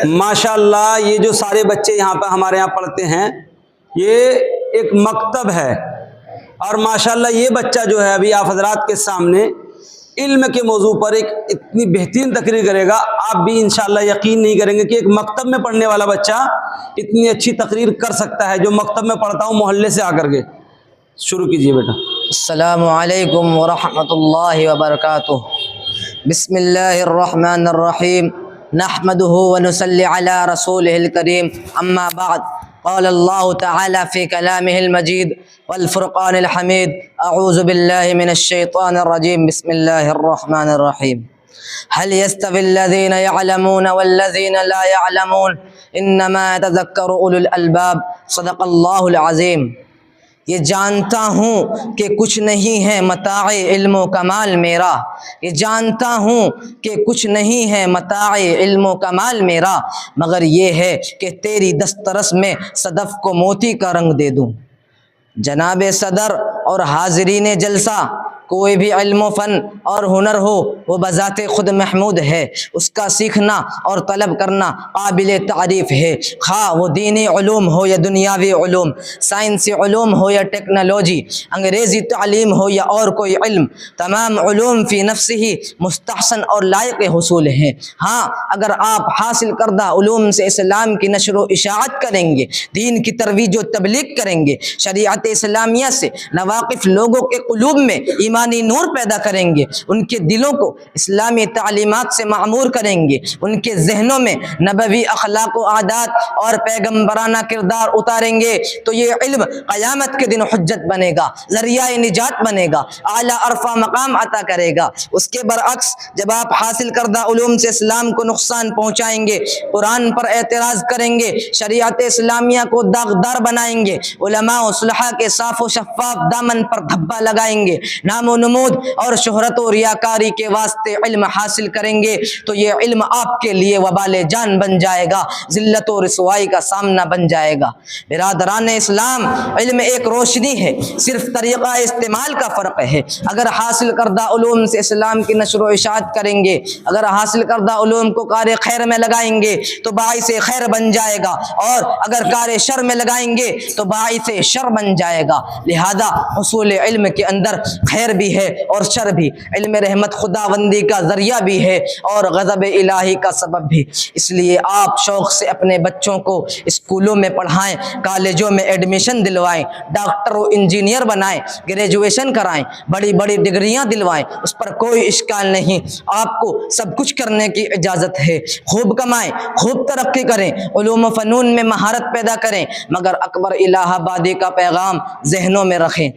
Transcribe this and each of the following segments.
ماشاءاللہ یہ جو سارے بچے یہاں پہ ہمارے یہاں پڑھتے ہیں یہ ایک مکتب ہے، اور ماشاءاللہ یہ بچہ جو ہے ابھی آپ حضرات کے سامنے علم کے موضوع پر ایک اتنی بہترین تقریر کرے گا، آپ بھی انشاءاللہ یقین نہیں کریں گے کہ ایک مکتب میں پڑھنے والا بچہ اتنی اچھی تقریر کر سکتا ہے، جو مکتب میں پڑھتا ہوں محلے سے آ کر کے۔ شروع کیجئے بیٹا۔ السلام علیکم ورحمۃ اللہ وبرکاتہ۔ بسم اللہ الرحمن الرحیم، نحمده ونصلی علی رسولہ الکریم، اما بعد، قال اللہ تعالی فی کلامہ المجید والفرقان الحمید، اعوذ باللہ من الشیطان الرجیم، بسم اللہ الرحمن الرحیم۔ هل يستوي الذين يعلمون والذين لا يعلمون انما يتذكر اولو الالباب، صدق اللہ العظیم۔ یہ جانتا ہوں کہ کچھ نہیں ہے متاع علم و کمال میرا، یہ جانتا ہوں کہ کچھ نہیں ہے متاع علم و کمال میرا، مگر یہ ہے کہ تیری دسترس میں صدف کو موتی کا رنگ دے دوں۔ جناب صدر اور حاضرین جلسہ، کوئی بھی علم و فن اور ہنر ہو وہ بذات خود محمود ہے، اس کا سیکھنا اور طلب کرنا قابل تعریف ہے، خواہ وہ دینی علوم ہو یا دنیاوی علوم، سائنسی علوم ہو یا ٹیکنالوجی، انگریزی تعلیم ہو یا اور کوئی علم، تمام علوم فی نفسہ ہی مستحسن اور لائق حصول ہیں۔ ہاں، اگر آپ حاصل کردہ علوم سے اسلام کی نشر و اشاعت کریں گے، دین کی ترویج و تبلیغ کریں گے، شریعت اسلامیہ سے ناواقف لوگوں کے قلوب میں ایمانی نور پیدا کریں گے، ان کے دلوں کو اسلامی تعلیمات سے معمور کریں گے، ان کے ذہنوں میں نبوی اخلاق و عادات اور پیغمبرانہ کردار اتاریں گے، تو یہ علم قیامت کے دن حجت بنے گا، ذریعہ نجات بنے گا، اعلیٰ عرفہ مقام عطا کرے گا۔ اس کے برعکس جب آپ حاصل کردہ علوم سے اسلام کو نقصان پہنچائیں گے، قرآن پر اعتراض کریں گے، شریعت اسلامیہ کو داغدار بنائیں گے، علماء و صلحاء کے صاف و شفاف دامن پر دھبا لگائیں گے، نام و نمود اور شہرت و ریاکاری کے واسطے علم حاصل کریں گے، تو یہ علم آپ کے لیے وبال جان بن جائے گا، ذلت و رسوائی کا سامنا بن جائے گا۔ برادران اسلام، علم ایک روشنی ہے، صرف طریقہ استعمال کا فرق ہے۔ اگر حاصل کردہ علوم سے اسلام کی نشر و اشاعت کریں گے، اگر حاصل کردہ علوم کو کار خیر میں لگائیں گے تو باعث خیر بن جائے گا، اور اگر کار شر میں لگائیں گے تو باعث شر بن جائے گا۔ لہذا حصول علم کے اندر خیر بھی ہے اور شر بھی، علم رحمت خداوندی کا ذریعہ بھی ہے اور غضب الہی کا سبب بھی۔ اس لیے آپ شوق سے اپنے بچوں کو اسکولوں میں پڑھائیں، کالجوں میں ایڈمیشن دلوائیں، ڈاکٹر و انجینئر بنائیں، گریجویشن کرائیں، بڑی بڑی ڈگریاں دلوائیں، اس پر کوئی اشکال نہیں، آپ کو سب کچھ کرنے کی اجازت ہے۔ خوب کمائیں، خوب ترقی کریں، علوم و فنون میں مہارت پیدا کریں، مگر اکبر الہ آبادی کا پیغام ذہنوں میں رکھیں۔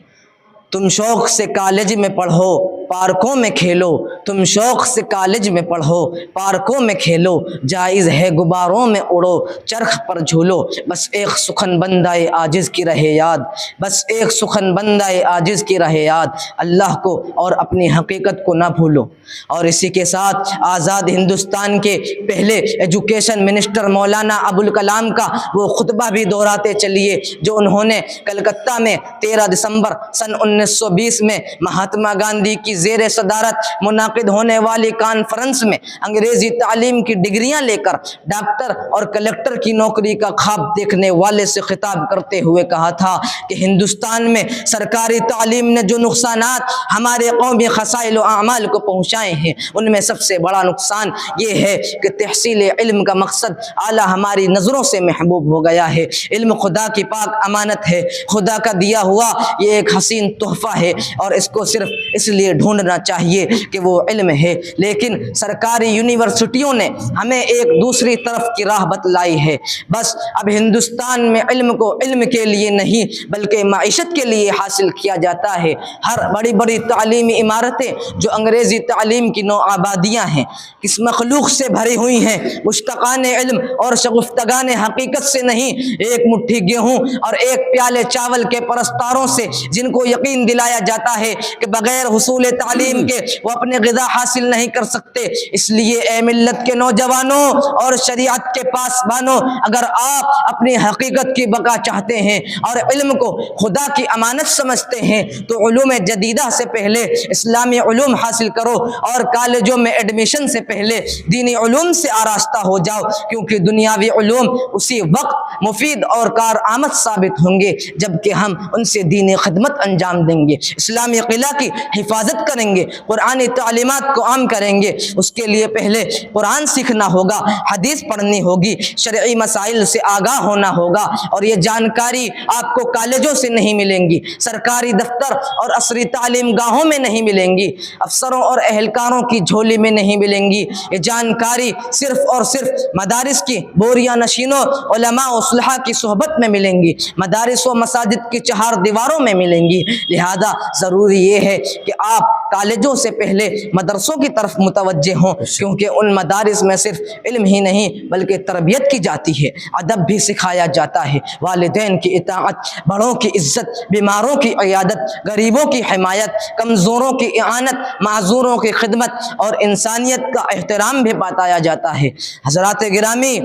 تم شوق سے کالج میں پڑھو، پارکوں میں کھیلو، تم شوق سے کالج میں پڑھو، پارکوں میں کھیلو، جائز ہے غباروں میں اڑو، چرخ پر جھولو، بس ایک سخن بندہ عاجز کی رہے یاد، بس ایک سخن بندہ عاجز کی رہے یاد، اللہ کو اور اپنی حقیقت کو نہ بھولو۔ اور اسی کے ساتھ آزاد ہندوستان کے پہلے ایجوکیشن منسٹر مولانا ابوالکلام کا وہ خطبہ بھی دہراتے چلیے جو انہوں نے کلکتہ میں 13 دسمبر سن 1920 میں مہاتما گاندھی کی زیر صدارت منعقد ہونے والی کانفرنس میں انگریزی تعلیم کی ڈگریاں لے کر ڈاکٹر اور کلکٹر کی نوکری کا خواب دیکھنے والے سے خطاب کرتے ہوئے کہا تھا کہ ہندوستان میں سرکاری تعلیم نے جو نقصانات ہمارے قومی خسائل و اعمال کو پہنچائے ہیں، ان میں سب سے بڑا نقصان یہ ہے کہ تحصیل علم کا مقصد اعلیٰ ہماری نظروں سے محبوب ہو گیا ہے۔ علم خدا کی پاک امانت ہے، خدا کا دیا ہوا یہ ایک حسین تحفہ ہے، اور اس کو صرف اس لیے ڈھونڈنا چاہیے کہ وہ علم ہے۔ لیکن سرکاری یونیورسٹیوں نے ہمیں ایک دوسری طرف کی راہ بتلائی ہے۔ بس اب ہندوستان میں علم کو علم کے لیے نہیں بلکہ معیشت کے لیے حاصل کیا جاتا ہے۔ ہر بڑی بڑی تعلیمی عمارتیں جو انگریزی تعلیم کی نو آبادیاں ہیں، کس مخلوق سے بھری ہوئی ہیں؟ مشتاقان علم اور شگفتگان حقیقت سے نہیں، ایک مٹھی گیہوں اور ایک پیالے چاول کے پرستاروں سے، جن کو یقین دلایا جاتا ہے کہ بغیر حصول تعلیم کے وہ اپنے غذا حاصل نہیں کر سکتے۔ اس لیے اے ملت کے نوجوانوں اور شریعت کے پاسبانوں، اگر آپ اپنی حقیقت کی بقا چاہتے ہیں اور علم کو خدا کی امانت سمجھتے ہیں تو علوم جدیدہ سے پہلے اسلامی علوم حاصل کرو اور کالجوں میں ایڈمیشن سے پہلے دینی علوم سے آراستہ ہو جاؤ، کیونکہ دنیاوی علوم اسی وقت مفید اور کارآمد ثابت ہوں گے جبکہ ہم ان سے دینی خدمت انجام دیں گے، اسلامی قلعہ کی حفاظت کریں گے، قرآنی تعلیمات کو عام کریں گے۔ اس کے لیے پہلے قرآن سیکھنا ہوگا، حدیث پڑھنی ہوگی، شرعی مسائل سے آگاہ ہونا ہوگا، اور یہ جانکاری آپ کو کالجوں سے نہیں ملیں گی، سرکاری دفتر اور عصری تعلیم گاہوں میں نہیں ملیں گی، افسروں اور اہلکاروں کی جھولی میں نہیں ملیں گی۔ یہ جانکاری صرف اور صرف مدارس کی بوریاں نشینوں علماء و صلحاء کی صحبت میں ملیں گی، مدارس و مساجد کی چہار دیواروں میں ملیں گی۔ لہذا ضروری یہ ہے کہ آپ کالجوں سے پہلے مدرسوں کی طرف متوجہ ہوں، کیونکہ ان مدارس میں صرف علم ہی نہیں بلکہ تربیت کی جاتی ہے، ادب بھی سکھایا جاتا ہے، والدین کی اطاعت، بڑوں کی عزت، بیماروں کی عیادت، غریبوں کی حمایت، کمزوروں کی اعانت، معذوروں کی خدمت اور انسانیت کا احترام بھی بتایا جاتا ہے۔ حضرات گرامی،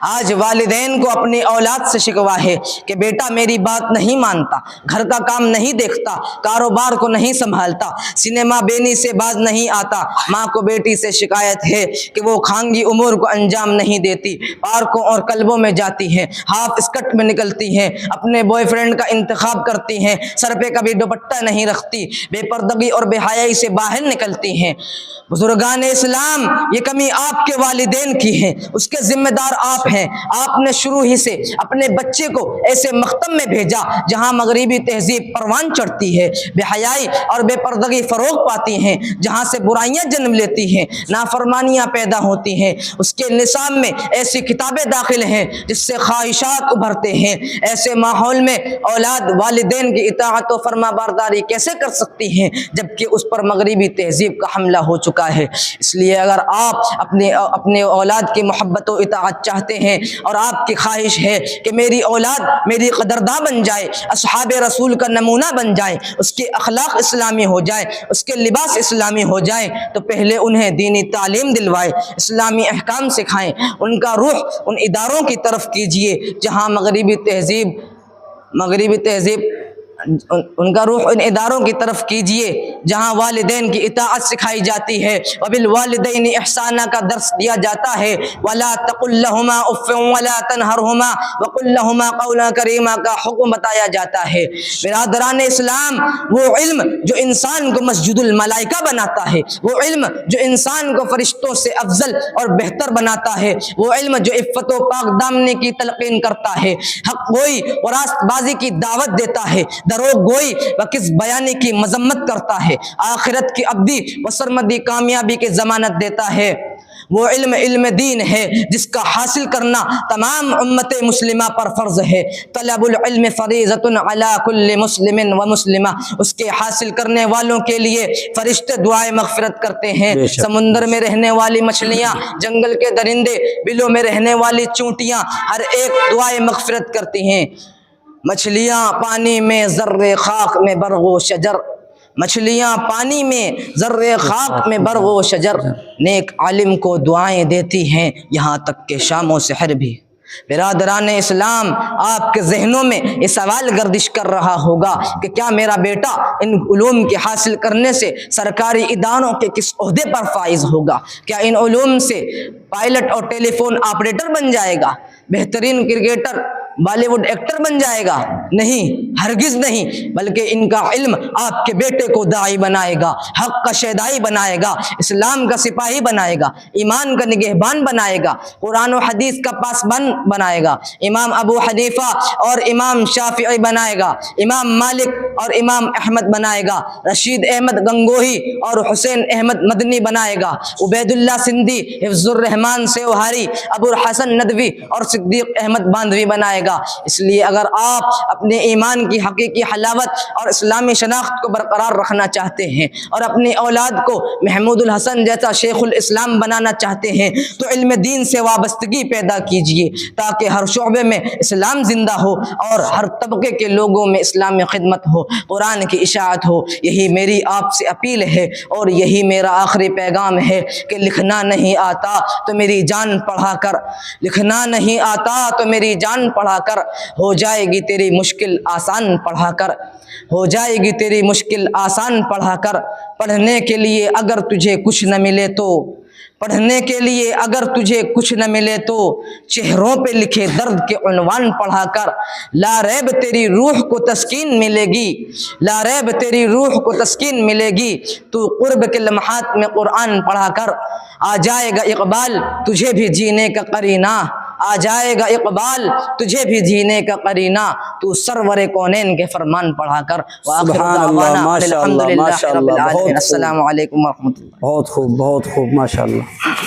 آج والدین کو اپنی اولاد سے شکوہ ہے کہ بیٹا میری بات نہیں مانتا، گھر کا کام نہیں دیکھتا، کاروبار کو نہیں سنبھالتا، سنیما بینی سے باز نہیں آتا۔ ماں کو بیٹی سے شکایت ہے کہ وہ خانگی امور کو انجام نہیں دیتی، پارکوں اور کلبوں میں جاتی ہیں، ہاف اسکرٹ میں نکلتی ہیں، اپنے بوائے فرینڈ کا انتخاب کرتی ہیں، سر پہ کبھی دوپٹہ نہیں رکھتی، بے پردگی اور بے حیائی سے باہر نکلتی ہیں۔ بزرگان اسلام، یہ کمی آپ کے والدین کی ہے، اس کے ذمہ دار آپ ہیں۔ آپ نے شروع ہی سے اپنے بچے کو ایسے مکتب میں بھیجا جہاں مغربی تہذیب پروان چڑھتی ہے، بے حیائی اور بے پردگی فروغ پاتی ہیں، جہاں سے برائیاں جنم لیتی ہیں، نافرمانیاں پیدا ہوتی ہیں۔ اس کے نصاب میں ایسی کتابیں داخل ہیں جس سے خواہشات ابھرتے ہیں۔ ایسے ماحول میں اولاد والدین کی اطاعت و فرما برداری کیسے کر سکتی ہیں جبکہ اس پر مغربی تہذیب کا حملہ ہو چکا ہے؟ اس لیے اگر آپ اپنے اولاد کی محبت و اطاعت چاہتے ہیں اور آپ کی خواہش ہے کہ میری اولاد میری قدرداں بن جائے، اصحاب رسول کا نمونہ بن جائے، اس کے اخلاق اسلامی ہو جائے، اس کے لباس اسلامی ہو جائیں، تو پہلے انہیں دینی تعلیم دلوائے، اسلامی احکام سکھائیں، ان کا رخ ان اداروں کی طرف کیجئے جہاں ان کا رخ ان اداروں کی طرف کیجئے جہاں والدین کی اطاعت سکھائی جاتی ہے، وبالوالدین احسانا کا درس دیا جاتا ہے، ولا تقل لهما اف ولا تنهرهما وقل لهما قولا کریما کا حکم بتایا جاتا ہے۔ برادران اسلام، وہ علم جو انسان کو مسجد الملائکہ بناتا ہے، وہ علم جو انسان کو فرشتوں سے افضل اور بہتر بناتا ہے، وہ علم جو عفت و پاک دامنی کی تلقین کرتا ہے، حق گوئی و راست بازی کی دعوت دیتا ہے، دروغ گوئی و کس بیانی کی مذمت کرتا ہے، آخرت کی ابدی و سرمدی کامیابی کی ضمانت دیتا ہے۔ وہ علم دین ہے جس کا حاصل کرنا تمام امت مسلمہ پر فرض ہے۔ طلب العلم فریضۃ علی کل مسلم و مسلمہ، اس کے حاصل کرنے والوں کے لیے فرشتے دعائے مغفرت کرتے ہیں۔ سمندر میں رہنے والی مچھلیاں، جنگل کے درندے، بلوں میں رہنے والی چونٹیاں، ہر ایک دعائے مغفرت کرتی ہیں۔ مچھلیاں پانی میں ذرے خاک میں برگ و شجر، مچھلیاں پانی میں ذرے خاک میں برگ و شجر، نیک عالم کو دعائیں دیتی ہیں یہاں تک کہ شام و سحر بھی۔ برادران اسلام، آپ کے ذہنوں میں یہ سوال گردش کر رہا ہوگا کہ کیا میرا بیٹا ان علوم کے حاصل کرنے سے سرکاری اداروں کے کس عہدے پر فائز ہوگا؟ کیا ان علوم سے پائلٹ اور ٹیلی فون آپریٹر بن جائے گا؟ بہترین کرکٹر، بالی ووڈ ایکٹر بن جائے گا؟ نہیں، ہرگز نہیں، بلکہ ان کا علم آپ کے بیٹے کو داعی بنائے گا، حق کا شیدائی بنائے گا، اسلام کا سپاہی بنائے گا، ایمان کا نگہبان بنائے گا، قرآن و حدیث کا پاسبان بنائے گا، امام ابو حنیفہ اور امام شافعی بنائے گا، امام مالک اور امام احمد بنائے گا، رشید احمد گنگوہی اور حسین احمد مدنی بنائے گا، عبید اللہ سندھی، حفظ الرحمان سیوہاری، ابو الحسن ندوی اور صدیق احمد باندھوی بنائے گا۔ گا۔ اس لیے اگر آپ اپنے ایمان کی حقیقی حلاوت اور اسلامی شناخت کو برقرار رکھنا چاہتے ہیں اور اپنی اولاد کو محمود الحسن جیسا شیخ الاسلام بنانا چاہتے ہیں تو علم دین سے وابستگی پیدا کیجیے، تاکہ ہر شعبے میں اسلام زندہ ہو اور ہر طبقے کے لوگوں میں اسلامی خدمت ہو، قرآن کی اشاعت ہو۔ یہی میری آپ سے اپیل ہے اور یہی میرا آخری پیغام ہے کہ لکھنا نہیں آتا تو میری جان پڑھا کر، لکھنا نہیں آتا تو میری جان پڑھا کر، ہو جائے گی تیری مشکل آسان پڑھا کر، ہو جائے گی تیری مشکل آسان پڑھا کر۔ پڑھنے کے لیے اگر تجھے کچھ نہ ملے تو، پڑھنے کے لیے اگر تجھے کچھ نہ ملے تو چہروں پہ لکھے درد کے عنوان پڑھا کر، لا ریب تیری روح کو تسکین ملے گی، لا ریب تیری روح کو تسکین ملے گی، تو قرب کے لمحات میں قرآن پڑھا کر۔ آ جائے گا اقبال تجھے بھی جینے کا قرینہ، آ جائے گا اقبال تجھے بھی جینے کا قرینہ، تو سرور کونین کے فرمان پڑھا کر۔ وآخر سبحان اللہ، دعوانا ماشاء اللہ، الحمدللہ ماشاء رب اللہ، العالمین۔ بہت خوب، السلام علیکم ورحمۃ اللہ۔ بہت خوب، بہت خوب، ماشاء اللہ۔